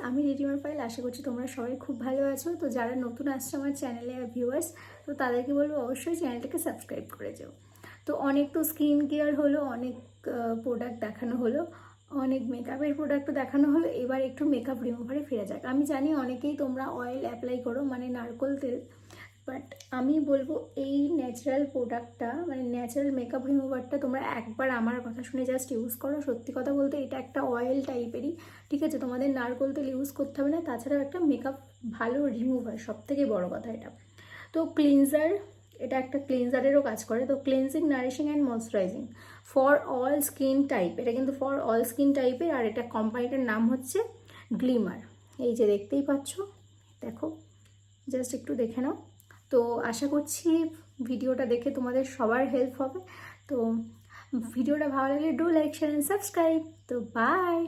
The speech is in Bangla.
আমি রিডিমার পাইল, আশা করছি তোমরা সবাই খুব ভালো আছো। তো যারা নতুন আসছে আমার চ্যানেলে ভিউয়ার্স, তো তাদেরকে বলবো অবশ্যই চ্যানেলটাকে সাবস্ক্রাইব করে যাও। তো অনেক তো স্কিন কেয়ার হলো, অনেক প্রোডাক্ট দেখানো হলো, অনেক মেকআপের প্রোডাক্টও দেখানো হলো। এবার একটু মেকআপ রিমুভারে ফিরে যাক। আমি জানি অনেকেই তোমরা অয়েল অ্যাপ্লাই করো, মানে নারকোল তেল, বাট আমি বলবো এই ন্যাচারাল প্রোডাক্টটা, মানে ন্যাচারাল মেকআপ রিমুভারটা তোমরা একবার আমার কথা শুনে জাস্ট ইউজ করো। সত্যি কথা বলতে এটা একটা অয়েল টাইপেরই, ঠিক আছে? তোমাদের নারকোল তেল ইউজ করতে হবে না। তাছাড়াও একটা মেকআপ ভালো রিমুভার, সব থেকে বড়ো কথা এটা। তো ক্লিনজার, এটা একটা ক্লিনজারেরও কাজ করে। তো cleansing, nourishing and moisturising for all skin type, এটা কিন্তু ফর অল স্কিন টাইপের। আর এটা কোম্পানিটার নাম হচ্ছে গ্লিমার। এই যে দেখতেই পাচ্ছ, দেখো, জাস্ট একটু দেখে নাও। তো আশা করছি ভিডিওটা দেখে তোমাদের সবার হেল্প হবে। তো ভিডিওটা ভালো লাগলে do like, share and subscribe. তো বাই।